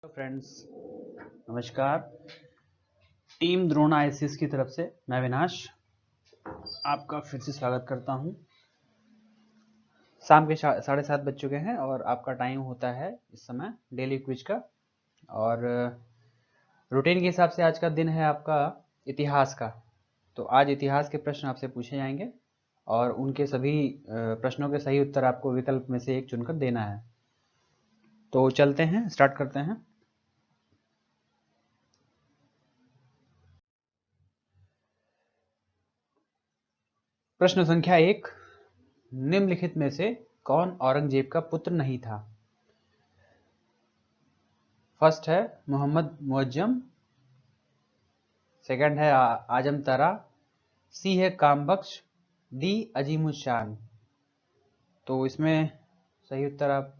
Friends, नमस्कार। Team Drona ICS की तरफ से मैं विनाश आपका फिर से स्वागत करता हूं। शाम के 7:30 बज चुके हैं और आपका टाइम होता है इस समय डेली क्विज का। और रूटीन के हिसाब से आज का दिन है आपका इतिहास का। तो आज इतिहास के प्रश्न आपसे पूछे जाएंगे और उनके सभी प्रश्नों के सही उत्तर आपको विकल्प में से एक चुनकर देना है। तो चलते हैं, स्टार्ट करते हैं। प्रश्न संख्या 1, निम्नलिखित में से कौन औरंगजेब का पुत्र नहीं था? फर्स्ट है मोहम्मद मुअज्जम, सेकंड है आजम तारा, सी है कामबख्श, डी अजीमुशान। तो इसमें सही उत्तर आप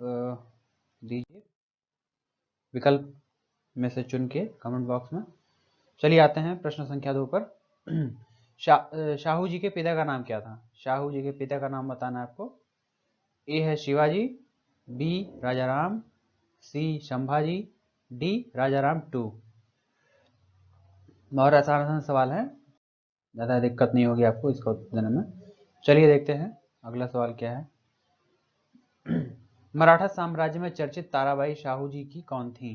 दीजिए विकल्प में से चुन के कमेंट बॉक्स में। चलिए आते हैं प्रश्न संख्या 2 पर। शाहू जी के पिता का नाम क्या था? शाहू जी के पिता का नाम बताना है आपको। ए है शिवाजी, बी राजाराम, सी संभाजी, डी राजाराम 2। और आसान सवाल है, ज़्यादा दिक्कत नहीं होगी आपको इसको देने में। चलिए देखते हैं अगला सवाल क्या है। मराठा साम्राज्य में चर्चित ताराबाई शाहू जी की कौन थी?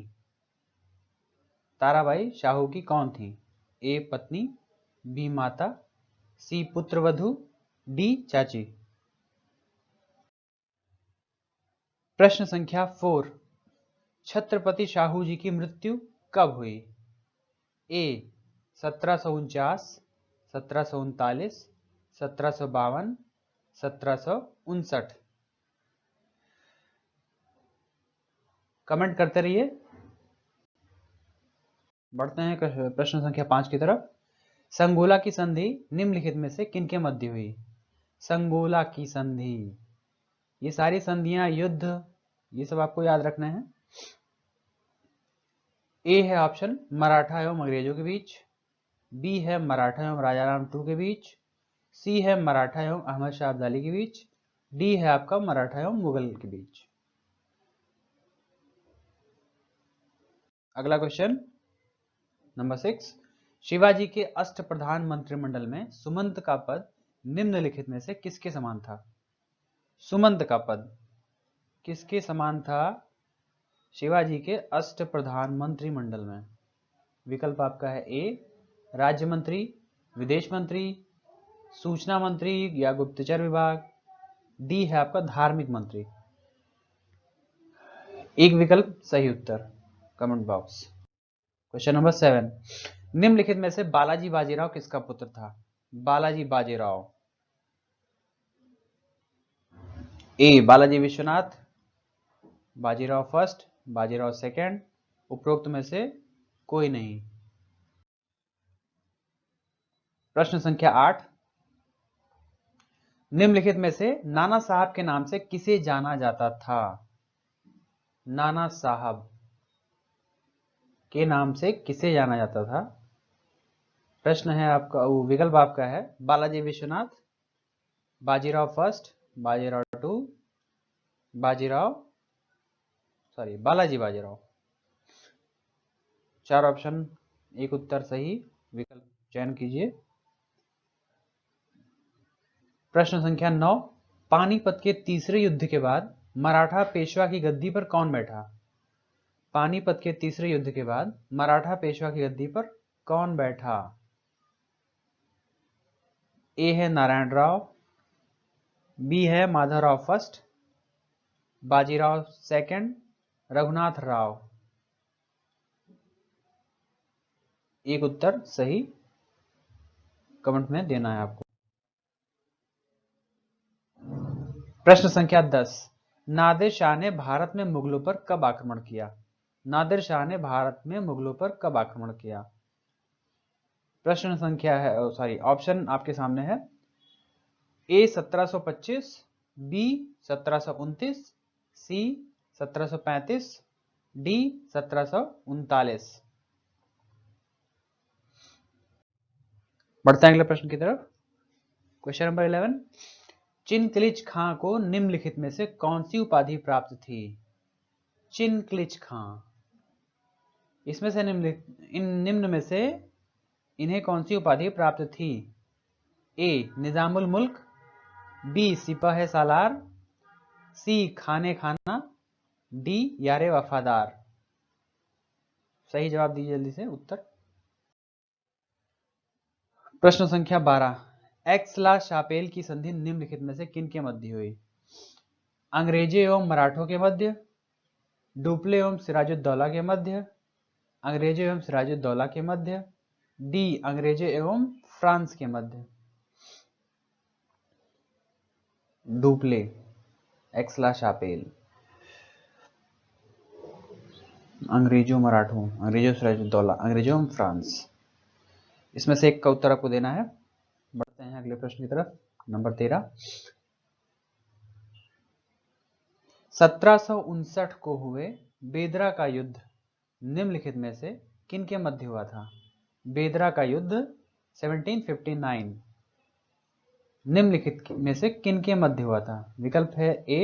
ताराबाई शाहू की कौन थी? ए पत्नी, बी माता, सी पुत्रवधू, डी चाची। प्रश्न संख्या 4, छत्रपति शाहू जी की मृत्यु कब हुई? ए 1749, 1739, 1752, 1759। कमेंट करते रहिए। बढ़ते हैं प्रश्न संख्या 5 की तरफ। संगोला की संधि निम्नलिखित में से किनके मध्य हुई? संगोला की संधि, ये सारी संधियां, युद्ध, ये सब आपको याद रखना है। ए है ऑप्शन मराठा एवं अंग्रेजों के बीच, बी है मराठा एवं राजाराम 2 के बीच, सी है मराठा एवं अहमद शाह अब्दाली के बीच, डी है आपका मराठा एवं मुगल के बीच। अगला क्वेश्चन नंबर 6, शिवाजी के अष्टप्रधान मंत्रिमंडल में सुमंत का पद निम्नलिखित में से किसके समान था? सुमंत का पद किसके समान था शिवाजी के अष्टप्रधान मंत्रिमंडल में? विकल्प आपका है ए राज्य मंत्री, विदेश मंत्री, सूचना मंत्री या गुप्तचर विभाग, डी है आपका धार्मिक मंत्री। एक विकल्प सही उत्तर कमेंट बॉक्स। क्वेश्चन नंबर 7, निम्नलिखित में से बालाजी बाजीराव किसका पुत्र था? बालाजी बाजीराव, ए बालाजी विश्वनाथ, बाजीराव फर्स्ट, बाजीराव सेकंड, उपरोक्त में से कोई नहीं। प्रश्न संख्या 8, निम्नलिखित में से नाना साहब के नाम से किसे जाना जाता था? नाना साहब के नाम से किसे जाना जाता था? प्रश्न है आपका, विकल्प आपका है बालाजी विश्वनाथ, बाजीराव फर्स्ट, बाजीराव 2, बालाजी बाजीराव। 4 ऑप्शन, एक उत्तर सही, विकल्प चयन कीजिए। प्रश्न संख्या 9, पानीपत के तीसरे युद्ध के बाद मराठा पेशवा की गद्दी पर कौन बैठा? पानीपत के तीसरे युद्ध के बाद मराठा पेशवा की गद्दी पर कौन बैठा? ए है नारायण राव, बी है माधवराव फर्स्ट, बाजीराव सेकंड, रघुनाथ राव। एक उत्तर सही कमेंट में देना है आपको। प्रश्न संख्या 10, नादिर शाह ने भारत में मुगलों पर कब आक्रमण किया? नादिर शाह ने भारत में मुगलों पर कब आक्रमण किया? प्रश्न संख्या है, ऑप्शन आपके सामने है। ए 1725, बी 1729, सी 1735, डी 1739। बढ़ते हैं अगले प्रश्न की तरफ। क्वेश्चन नंबर 11, चिनक्लिच खां को निम्नलिखित में से कौन सी उपाधि प्राप्त थी? चिनक्लिच खां, इसमें से निम्न में से इन्हें कौन सी उपाधि प्राप्त थी? ए निजामुल मुल्क, बी सिपाही सालार, सी खाने खाना, डी यारे वफादार। सही जवाब दीजिए जल्दी से उत्तर। प्रश्न संख्या 12, एक्स ला शापेल की संधि निम्नलिखित में से किन के मध्य हुई? अंग्रेजों एवं मराठों के मध्य, डुप्ले एवं सिराजुद्दौला के मध्य, अंग्रेजों एवं सिराजुद्दौला के मध्य, डी अंग्रेजों एवं फ्रांस के मध्य। डुप्ले, एक्स ला शापेल, अंग्रेजों मराठों, अंग्रेजों सिराजुद्दौला, अंग्रेजों एवं फ्रांस। इसमें से एक का उत्तर आपको देना है। बढ़ते हैं अगले प्रश्न की तरफ। नंबर 13, 1759 को हुए बेदरा का युद्ध निम्नलिखित में से किन के मध्य हुआ था? बेदरा का युद्ध 1759 निम्नलिखित में से किन के मध्य हुआ था? विकल्प है ए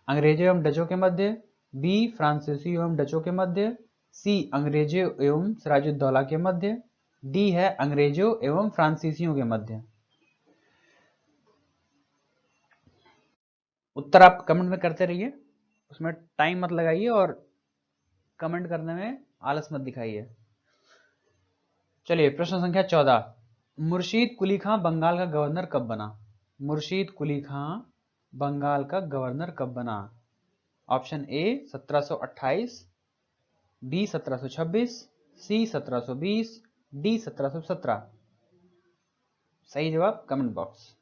अंग्रेजों एवं डचों के मध्य, बी फ्रांसीसी एवं डचों के मध्य, सी अंग्रेजों एवं सिराजुद्दौला के मध्य, डी है अंग्रेजों एवं फ्रांसीसियों के मध्य। उत्तर आप कमेंट में करते रहिए, उसमें टाइम मत लगाइए और कमेंट करने में आलस मत दिखाइए। चलिए प्रश्न संख्या 14, मुर्शीद कुली खां बंगाल का गवर्नर कब बना? मुर्शीद कुली खां बंगाल का गवर्नर कब बना? Option A 1728, B 1726, C 1720, D 1717। सही जवाब कमेंट बॉक्स।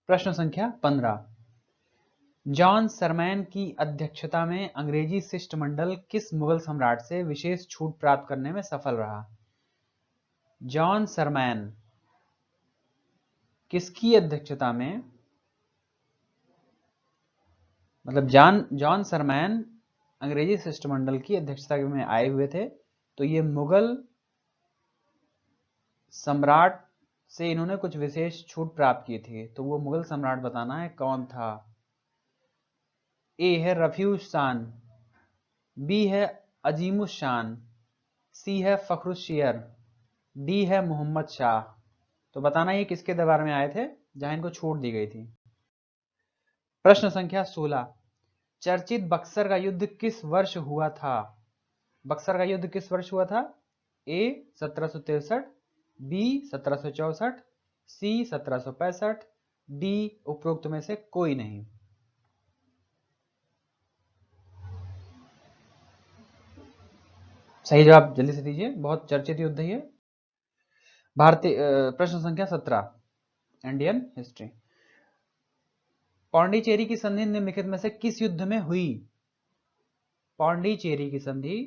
प्रश्न संख्या 15, जॉन सरमैन की अध्यक्षता में अंग्रेजी शिष्टमंडल किस मुगल सम्राट से विशेष छूट प्राप्त करने में सफल रहा? जॉन सरमैन किसकी अध्यक्षता में, मतलब जॉन सरमैन अंग्रेजी शिष्टमंडल की अध्यक्षता में आए हुए थे, तो ये मुगल सम्राट से इन्होंने कुछ विशेष छूट प्राप्त की थी। तो वो मुगल सम्राट बताना है कौन था। ए है रफीउज शान, बी है अजीमुश शान, सी है फखरुशियर, डी है मोहम्मद शाह। तो बताना ये किसके दरबार में आए थे जहां इनको छूट दी गई थी। प्रश्न संख्या 16, चर्चित बक्सर का युद्ध किस वर्ष हुआ था? बक्सर का युद्ध किस वर्ष हुआ था? ए 1763, बी 1764, सी 1765, डी उपरोक्त में से कोई नहीं। सही जवाब जल्दी से दीजिए, बहुत चर्चित युद्ध है। भारतीय प्रश्न संख्या 17, इंडियन हिस्ट्री, पांडिचेरी की संधि निम्नलिखित में से किस युद्ध में हुई? पांडिचेरी की संधि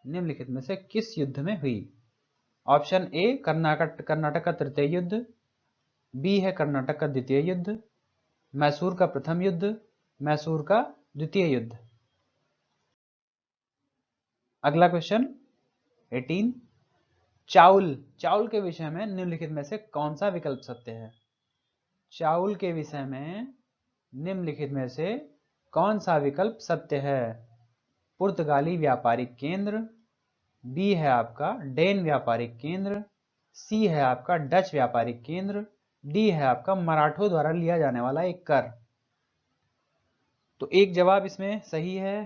निम्नलिखित में से किस युद्ध में हुई? ऑप्शन ए कर्नाटक का तृतीय युद्ध, बी है कर्नाटक का द्वितीय युद्ध, मैसूर का प्रथम युद्ध, मैसूर का द्वितीय युद्ध। अगला क्वेश्चन 18, चाउल के विषय में निम्नलिखित में से कौन सा विकल्प सत्य है? चाउल के विषय में निम्नलिखित में से कौन सा विकल्प सत्य है? पुर्तगाली व्यापारिक केंद्र, बी है आपका डेन व्यापारिक केंद्र, सी है आपका डच व्यापारिक केंद्र, डी है आपका मराठों द्वारा लिया जाने वाला एक कर। तो एक जवाब इसमें सही है।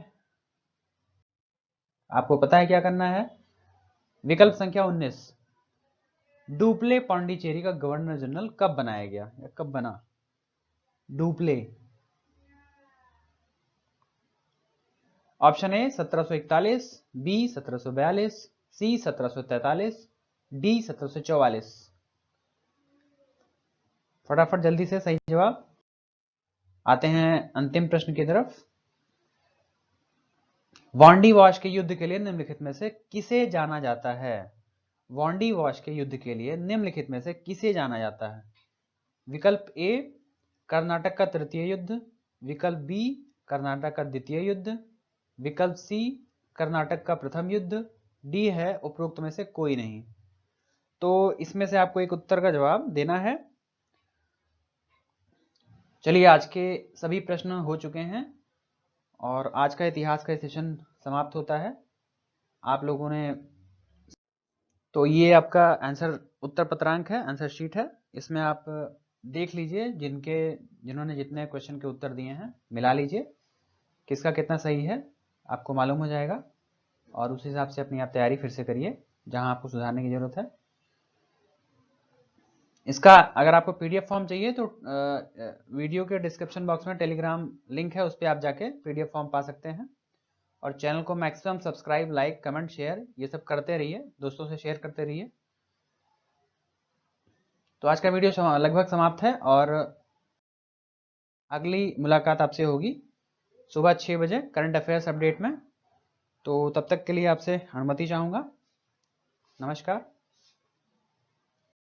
आपको पता है क्या करना है? विकल्प संख्या 19, डुप्ले पांडिचेरी का गवर्नर जनरल कब बनाया गया या कब बना? Dupleix, option A 1741, B 1742, C 1743, D 1744। फटाफट जल्दी से सही जवाब। आते हैं अंतिम प्रश्न की तरफ। वांडी वॉश के युद्ध के लिए निम्नलिखित में से किसे जाना जाता है? वांडी वॉश के युद्ध के लिए निम्नलिखित में से किसे जाना जाता है? विकल्प ए कर्नाटक का तृतीय युद्ध, विकल्प बी कर्नाटक का द्वितीय युद्ध, विकल्प सी कर्नाटक का प्रथम युद्ध, डी है उपरोक्त में से कोई नहीं। तो इसमें से आपको एक उत्तर का जवाब देना है। चलिए आज के सभी प्रश्न हो चुके हैं और आज का इतिहास का सेशन समाप्त होता है। आप लोगों ने, तो ये आपका आंसर उत्तर पत्रांक है, आंसर शीट है। इसमें आप देख लीजिए जिन्होंने जितने क्वेश्चन के उत्तर दिए हैं मिला लीजिए, किसका कितना सही है आपको मालूम हो जाएगा, और उस हिसाब से अपनी आप तैयारी फिर से करिए जहां आपको सुधारने की जरूरत है। इसका अगर आपको पीडीएफ फॉर्म चाहिए तो वीडियो के डिस्क्रिप्शन बॉक्स में टेलीग्राम लिंक है, उस पर आप जाके पीडीएफ फॉर्म पा सकते हैं। और चैनल को maximum subscribe, like, comment, share ये सब करते रहिए, दोस्तों से शेयर करते रहिए। तो आज का वीडियो लगभग समाप्त है और अगली मुलाकात आपसे होगी सुबह 6 बजे करंट अफेयर्स अपडेट में। तो तब तक के लिए आपसे अनुमति चाहूँगा। नमस्कार।